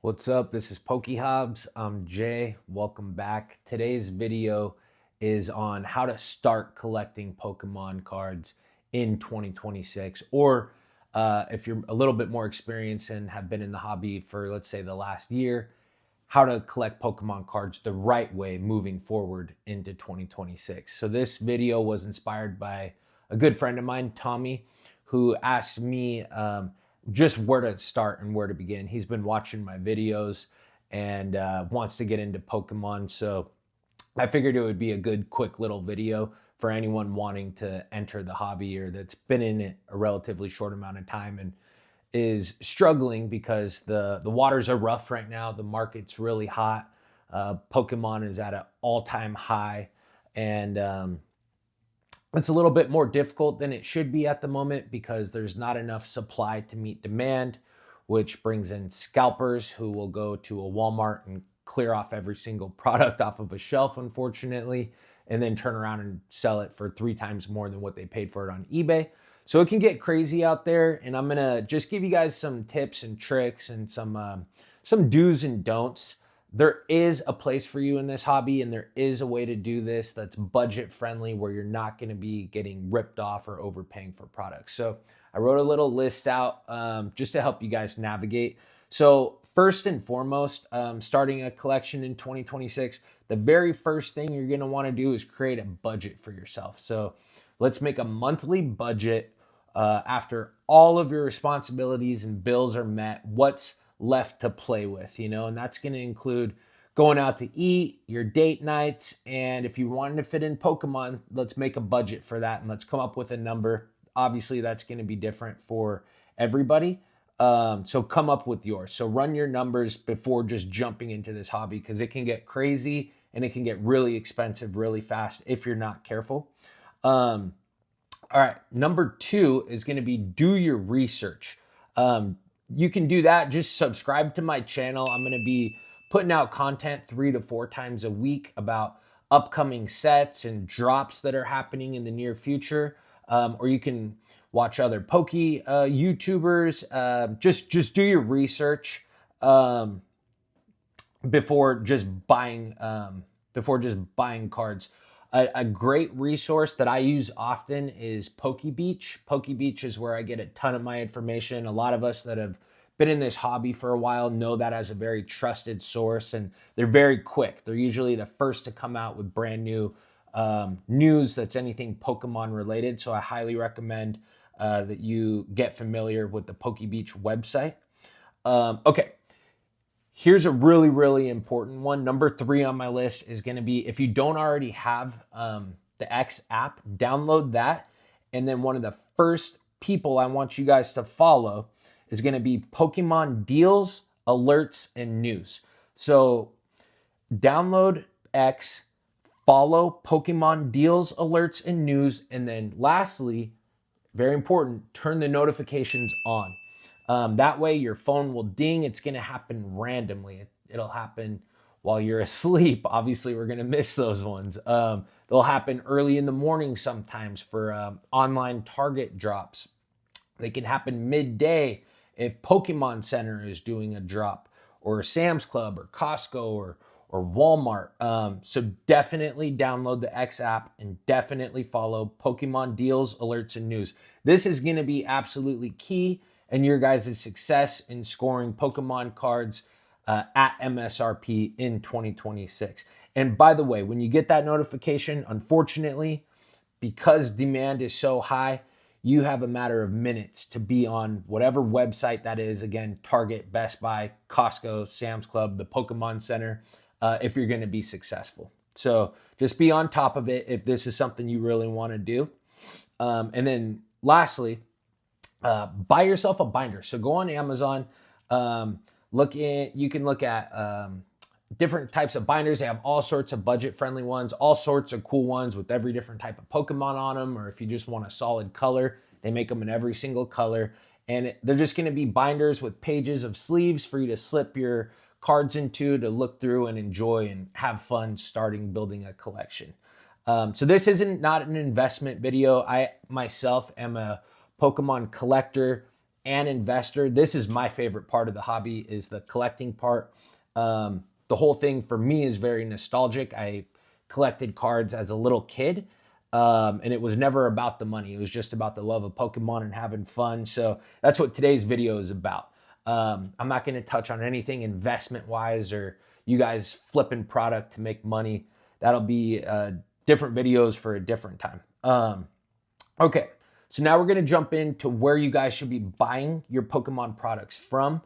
What's up? This is PokeHobs. I'm Jay. Welcome back. Today's video is on how to start collecting Pokemon cards in 2026, or if you're a little bit more experienced and have been in the hobby for, let's say, the last year, how to collect Pokemon cards the right way moving forward into 2026. So this video was inspired by a good friend of mine, Tommy, who asked me just where to start and where to begin. He's been watching my videos and wants to get into Pokemon. So I figured it would be a good, quick little video for anyone wanting to enter the hobby or that's been in it a relatively short amount of time and is struggling because the waters are rough right now. The market's really hot. Pokemon is at an all-time high, and it's a little bit more difficult than it should be at the moment because there's not enough supply to meet demand, which brings in scalpers who will go to a Walmart and clear off every single product off of a shelf, unfortunately, and then turn around and sell it for 3 times more than what they paid for it on eBay. So it can get crazy out there, and I'm gonna just give you guys some tips and tricks and some do's and don'ts. There is a place for you in this hobby, and there is a way to do this that's budget friendly where you're not going to be getting ripped off or overpaying for products. So I wrote a little list out just to help you guys navigate. So first and foremost, starting a collection in 2026, the very first thing you're going to want to do is create a budget for yourself. So let's make a monthly budget after all of your responsibilities and bills are met. What's left to play with, and that's going to include going out to eat, your date nights, and if you wanted to fit in Pokemon, let's make a budget for that and let's come up with a number. Obviously, that's going to be different for everybody. So come up with yours. So run your numbers before just jumping into this hobby because it can get crazy and it can get really expensive really fast if you're not careful. All right, number 2 is going to be do your research. You can do that. Just subscribe to my channel. I'm going to be putting out content 3 to 4 times a week about upcoming sets and drops that are happening in the near future. Or you can watch other Poke YouTubers. Just do your research before just buying cards. A great resource that I use often is PokeBeach. PokeBeach is where I get a ton of my information. A lot of us that have been in this hobby for a while know that as a very trusted source, and they're very quick. They're usually the first to come out with brand new news that's anything Pokemon related. So I highly recommend that you get familiar with the PokeBeach website. Okay. Here's a really, really important one. Number 3 on my list is going to be, if you don't already have the X app, download that. And then one of the first people I want you guys to follow is going to be Pokemon deals, alerts, and news. So download X, follow Pokemon deals, alerts, and news. And then lastly, very important, turn the notifications on. That way your phone will ding. It's going to happen randomly. It'll happen while you're asleep. Obviously, we're going to miss those ones. They'll happen early in the morning sometimes for online Target drops. They can happen midday if Pokemon Center is doing a drop, or Sam's Club, or Costco, or Walmart. So definitely download the X app and definitely follow Pokemon deals, alerts, and news. This is going to be absolutely key and your guys' success in scoring Pokemon cards at MSRP in 2026. And by the way, when you get that notification, unfortunately, because demand is so high, you have a matter of minutes to be on whatever website that is. Again, Target, Best Buy, Costco, Sam's Club, the Pokemon Center, if you're going to be successful. So just be on top of it if this is something you really want to do. And then lastly, buy yourself a binder. So go on Amazon, you can look at different types of binders. They have all sorts of budget-friendly ones, all sorts of cool ones with every different type of Pokemon on them, or if you just want a solid color, they make them in every single color. And they're just going to be binders with pages of sleeves for you to slip your cards into to look through and enjoy and have fun starting building a collection. So this isn't not an investment video. I myself am a Pokemon collector and investor. This is my favorite part of the hobby, is the collecting part. The whole thing for me is very nostalgic. I collected cards as a little kid, and it was never about the money. It was just about the love of Pokemon and having fun. So that's what today's video is about. I'm not going to touch on anything investment-wise or you guys flipping product to make money. That'll be different videos for a different time. Okay, so now we're going to jump into where you guys should be buying your Pokemon products from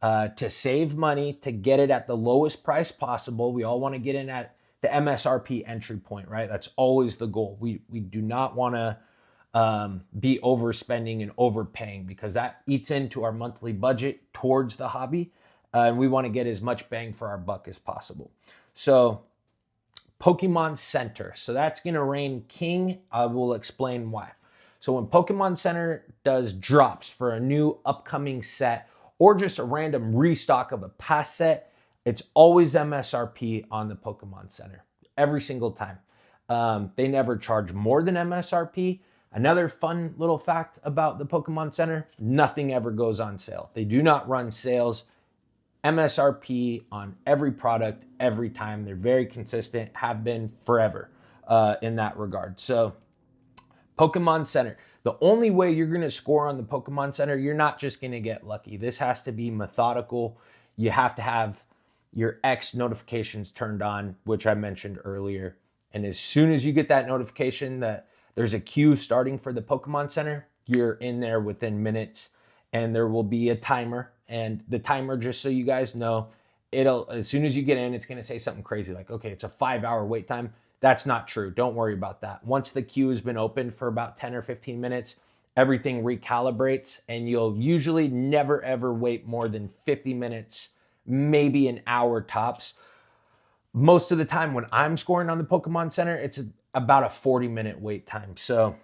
to save money, to get it at the lowest price possible. We all want to get in at the MSRP entry point, right? That's always the goal. We do not want to be overspending and overpaying, because that eats into our monthly budget towards the hobby. And we want to get as much bang for our buck as possible. So Pokemon Center. So that's going to reign king. I will explain why. So when Pokemon Center does drops for a new upcoming set or just a random restock of a past set, it's always MSRP on the Pokemon Center every single time. They never charge more than MSRP. Another fun little fact about the Pokemon Center, nothing ever goes on sale. They do not run sales. MSRP on every product, every time. They're very consistent, have been forever in that regard. So Pokemon Center, the only way you're going to score on the Pokemon Center, you're not just going to get lucky. This has to be methodical. You have to have your X notifications turned on, which I mentioned earlier. And as soon as you get that notification that there's a queue starting for the Pokemon Center, you're in there within minutes, and there will be a timer. And the timer, just so you guys know, as soon as you get in, it's going to say something crazy like, okay, it's a 5-hour wait time. That's not true. Don't worry about that. Once the queue has been open for about 10 or 15 minutes, everything recalibrates, and you'll usually never ever wait more than 50 minutes, maybe an hour tops. Most of the time when I'm scoring on the Pokemon Center, it's about a 40-minute wait time. So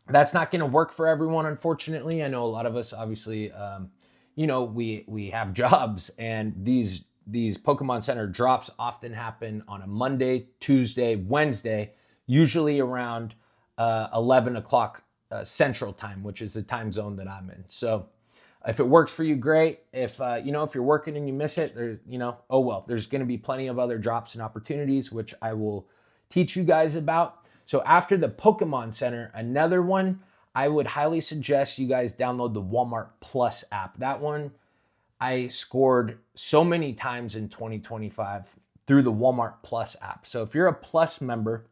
that's not going to work for everyone, unfortunately. I know a lot of us, obviously, we have jobs, and these Pokemon Center drops often happen on a Monday, Tuesday, Wednesday, usually around 11 o'clock Central Time, which is the time zone that I'm in. So if it works for you, great. If you're working and you miss it, oh well. There's going to be plenty of other drops and opportunities, which I will teach you guys about. So after the Pokemon Center, another one, I would highly suggest you guys download the Walmart Plus app. That one I scored so many times in 2025 through the Walmart Plus app. So if you're a Plus member,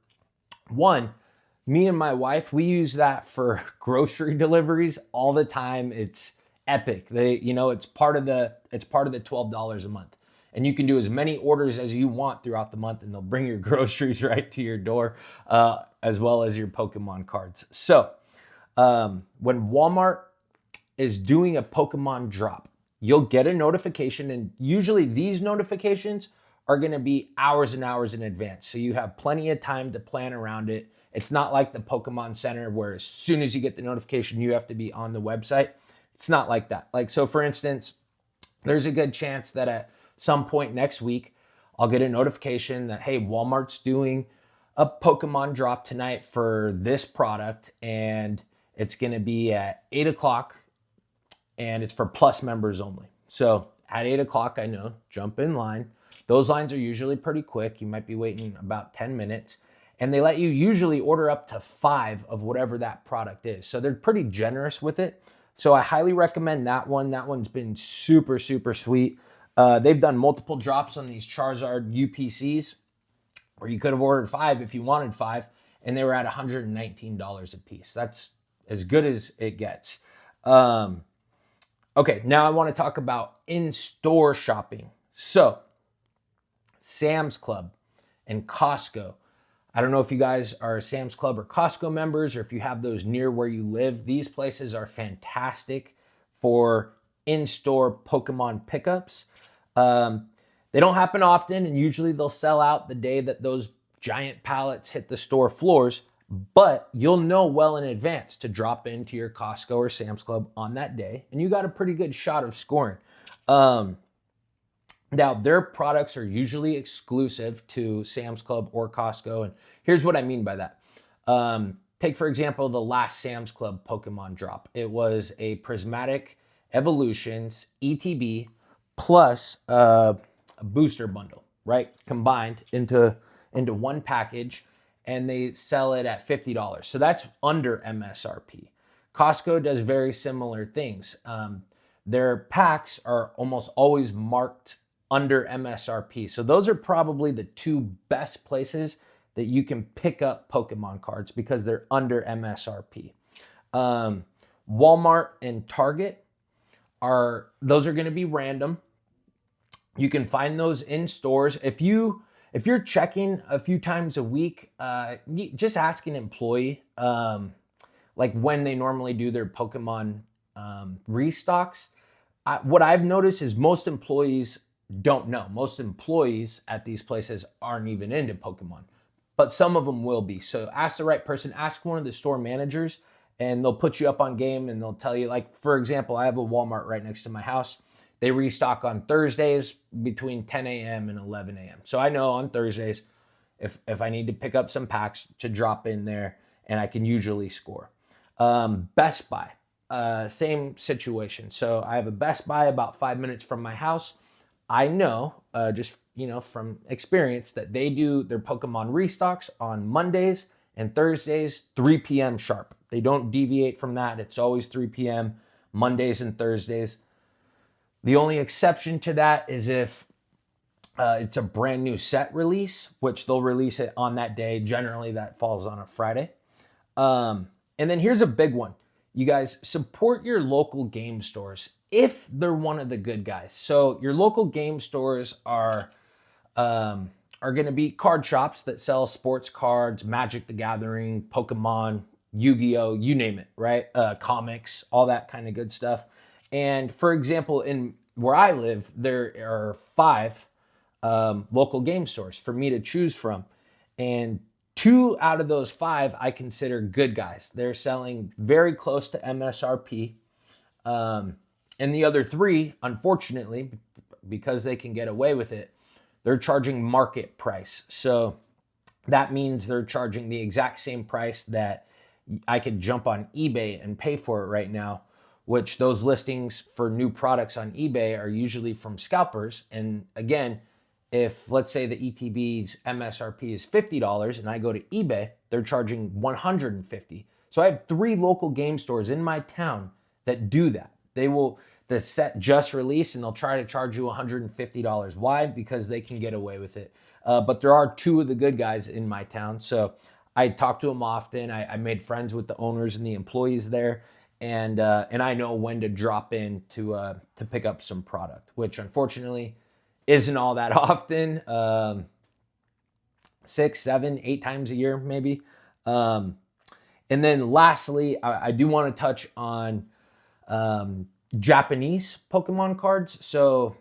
me and my wife, we use that for grocery deliveries all the time. It's epic. It's part of the $12 a month. And you can do as many orders as you want throughout the month, and they'll bring your groceries right to your door, as well as your Pokemon cards. So when Walmart is doing a Pokemon drop, you'll get a notification, and usually these notifications are going to be hours and hours in advance. So you have plenty of time to plan around it. It's not like the Pokemon Center where as soon as you get the notification, you have to be on the website. It's not like that. So for instance, there's a good chance that at some point next week, I'll get a notification that, hey, Walmart's doing a Pokemon drop tonight for this product, and it's going to be at 8 o'clock, and it's for Plus members only. So at 8 o'clock, I know, jump in line. Those lines are usually pretty quick. You might be waiting about 10 minutes, and they let you usually order up to 5 of whatever that product is. So they're pretty generous with it. So I highly recommend that one. That one's been super, super sweet. They've done multiple drops on these Charizard UPCs, where you could have ordered 5 if you wanted 5, and they were at $119 a piece. That's as good as it gets. Okay, now I want to talk about in-store shopping. So Sam's Club and Costco. I don't know if you guys are Sam's Club or Costco members, or if you have those near where you live. These places are fantastic for in-store Pokemon pickups. They don't happen often, and usually they'll sell out the day that those giant pallets hit the store floors, but you'll know well in advance to drop into your Costco or Sam's Club on that day, and you got a pretty good shot of scoring. Now, their products are usually exclusive to Sam's Club or Costco, and here's what I mean by that. take, for example, the last Sam's Club Pokemon drop. It was a Prismatic Evolutions ETB plus a booster bundle, right? Combined into one package, and they sell it at $50. So that's under MSRP. Costco does very similar things. Their packs are almost always marked under MSRP. So those are probably the two best places that you can pick up Pokemon cards because they're under MSRP. Walmart and Target those are going to be random. You can find those in stores. If you're checking a few times a week, just ask an employee like when they normally do their Pokemon restocks. What I've noticed is most employees don't know. Most employees at these places aren't even into Pokemon, but some of them will be. So ask the right person. Ask one of the store managers, and they'll put you up on game, and they'll tell you, like, for example, I have a Walmart right next to my house. They restock on Thursdays between 10 a.m. and 11 a.m. So I know on Thursdays if I need to pick up some packs to drop in there, and I can usually score. Best Buy, same situation. So I have a Best Buy about 5 minutes from my house. I know, just from experience, that they do their Pokemon restocks on Mondays and Thursdays, 3 p.m. sharp. They don't deviate from that. It's always 3 p.m. Mondays and Thursdays. The only exception to that is if it's a brand new set release, which they'll release it on that day. Generally, that falls on a Friday. And then here's a big one. You guys, support your local game stores if they're one of the good guys. So your local game stores are going to be card shops that sell sports cards, Magic the Gathering, Pokemon, Yu-Gi-Oh, you name it, right? Comics, all that kind of good stuff. And for example, in where I live, there are 5 local game stores for me to choose from. And 2 out of those 5 I consider good guys. They're selling very close to MSRP. And the other 3, unfortunately, because they can get away with it, they're charging market price. So that means they're charging the exact same price that I could jump on eBay and pay for it right now, which those listings for new products on eBay are usually from scalpers. And again, if let's say the ETB's MSRP is $50 and I go to eBay, they're charging $150. So I have 3 local game stores in my town that do that. The set just released and they'll try to charge you $150. Why? Because they can get away with it. But there are 2 of the good guys in my town. So I talk to them often. I made friends with the owners and the employees there. And I know when to drop in to pick up some product, which unfortunately isn't all that often. 6, 7, 8 times a year, maybe. And then lastly, I do want to touch on Japanese Pokemon cards. So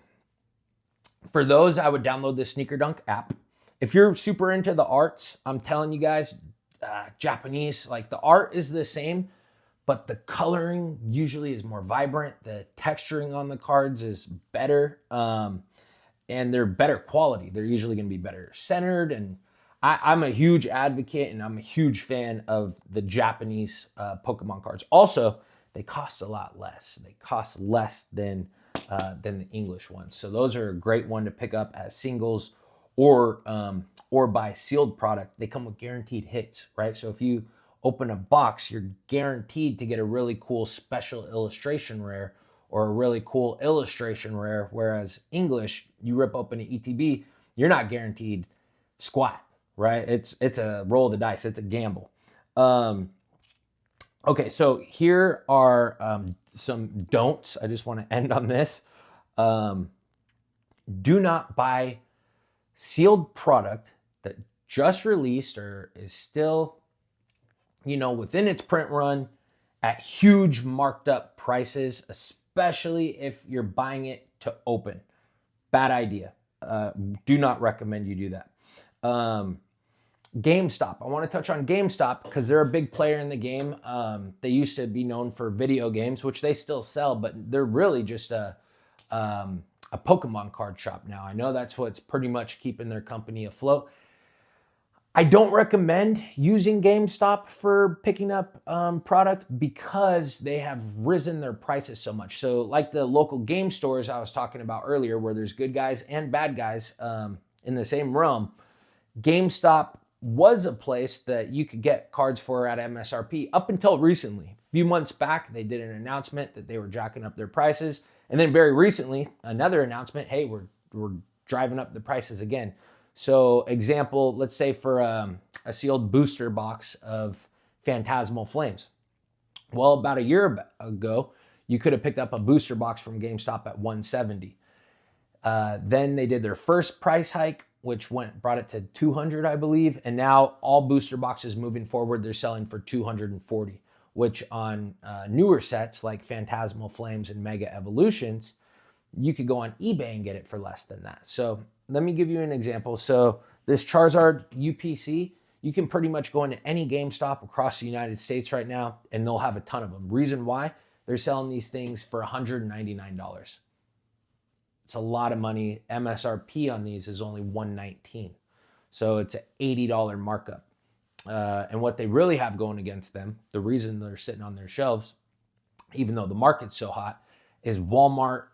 for those, I would download the Sneaker Dunk app. If you're super into the arts, I'm telling you guys, Japanese, like the art is the same, but the coloring usually is more vibrant. The texturing on the cards is better, and they're better quality. They're usually going to be better centered. And I'm a huge advocate and I'm a huge fan of the Japanese Pokemon cards. Also, they cost a lot less. They cost less than the English ones. So those are a great one to pick up as singles or buy sealed product. They come with guaranteed hits, right? So if you open a box, you're guaranteed to get a really cool special illustration rare or a really cool illustration rare. Whereas English, you rip open an ETB, you're not guaranteed squat, right? It's a roll of the dice. It's a gamble. Okay, so here are some don'ts. I just want to end on this. Do not buy sealed product that just released or is still, within its print run at huge marked up prices, especially if you're buying it to open. Bad idea. Do not recommend you do that. GameStop. I want to touch on GameStop because they're a big player in the game. They used to be known for video games, which they still sell, but they're really just a Pokemon card shop now. I know that's what's pretty much keeping their company afloat. I don't recommend using GameStop for picking up product because they have risen their prices so much. So like the local game stores I was talking about earlier, where there's good guys and bad guys in the same realm, GameStop was a place that you could get cards for at MSRP up until recently. A few months back, they did an announcement that they were jacking up their prices. And then very recently, another announcement, hey, we're driving up the prices again. So example, let's say for a sealed booster box of Phantasmal Flames. Well, about a year ago, you could have picked up a booster box from GameStop at $170. Then they did their first price hike, which brought it to $200, I believe. And now all booster boxes moving forward, they're selling for $240, which on newer sets like Phantasmal Flames and Mega Evolutions, you could go on eBay and get it for less than that. So let me give you an example. So this Charizard UPC, you can pretty much go into any GameStop across the United States right now, and they'll have a ton of them. Reason why? They're selling these things for $199. It's a lot of money. MSRP on these is only $119. So it's an $80 markup. And what they really have going against them, the reason they're sitting on their shelves, even though the market's so hot, is Walmart,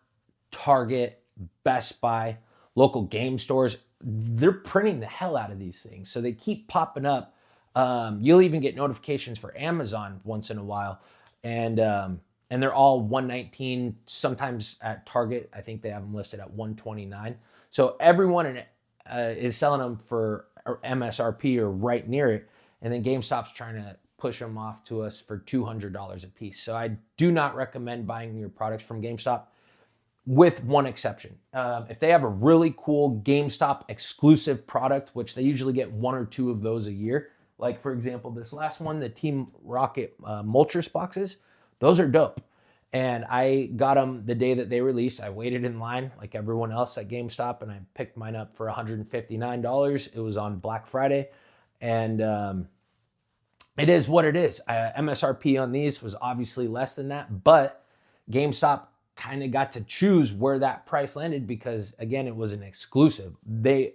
Target, Best Buy, local game stores. They're printing the hell out of these things. So they keep popping up. You'll even get notifications for Amazon once in a while. And they're all $119. Sometimes at Target, I think they have them listed at $129. So everyone is selling them for MSRP or right near it. And then GameStop's trying to push them off to us for $200 a piece. So I do not recommend buying your products from GameStop, with one exception. If they have a really cool GameStop exclusive product, which they usually get 1 or 2 of those a year, like for example, this last one, the Team Rocket Moltres boxes, those are dope. And I got them the day that they released. I waited in line like everyone else at GameStop, and I picked mine up for $159. It was on Black Friday. And it is what it is. MSRP on these was obviously less than that, but GameStop kind of got to choose where that price landed because, again, it was an exclusive. They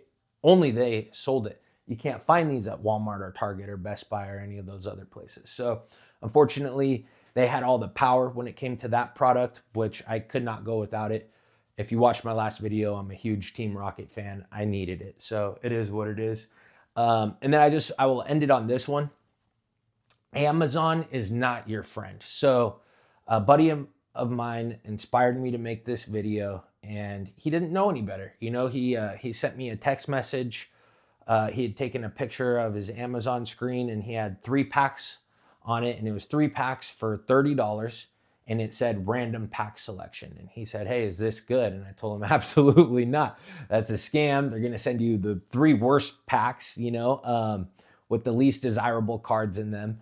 sold it. You can't find these at Walmart or Target or Best Buy or any of those other places. So unfortunately, they had all the power when it came to that product, which I could not go without it. If you watched my last video, I'm a huge Team Rocket fan. I needed it. So it is what it is. And then I will end it on this one. Amazon is not your friend. So a buddy of mine inspired me to make this video, and he didn't know any better. You know, he sent me a text message. He had taken a picture of his Amazon screen, and he had 3 packs on it, and it was 3 packs for $30, and it said random pack selection. And he said, hey, is this good? And I told him, absolutely not. That's a scam. They're going to send you the 3 worst packs, you know, with the least desirable cards in them.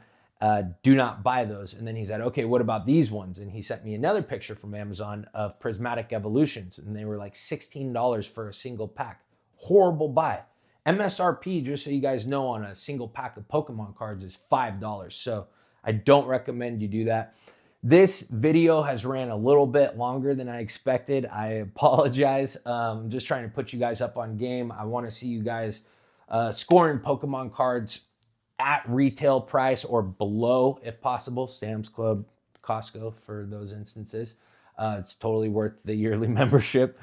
Do not buy those. And then he said, okay, what about these ones? And he sent me another picture from Amazon of Prismatic Evolutions, and they were like $16 for a single pack. Horrible buy. MSRP, just so you guys know, on a single pack of Pokemon cards is $5. So I don't recommend you do that. This video has ran a little bit longer than I expected. I apologize. I'm just trying to put you guys up on game. I want to see you guys scoring Pokemon cards at retail price or below, if possible. Sam's Club, Costco for those instances. It's totally worth the yearly membership.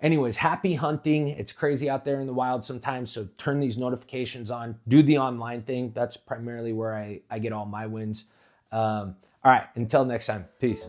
Anyways, happy hunting. It's crazy out there in the wild sometimes, so turn these notifications on. Do the online thing. That's primarily where I get all my wins. All right, until next time. Peace.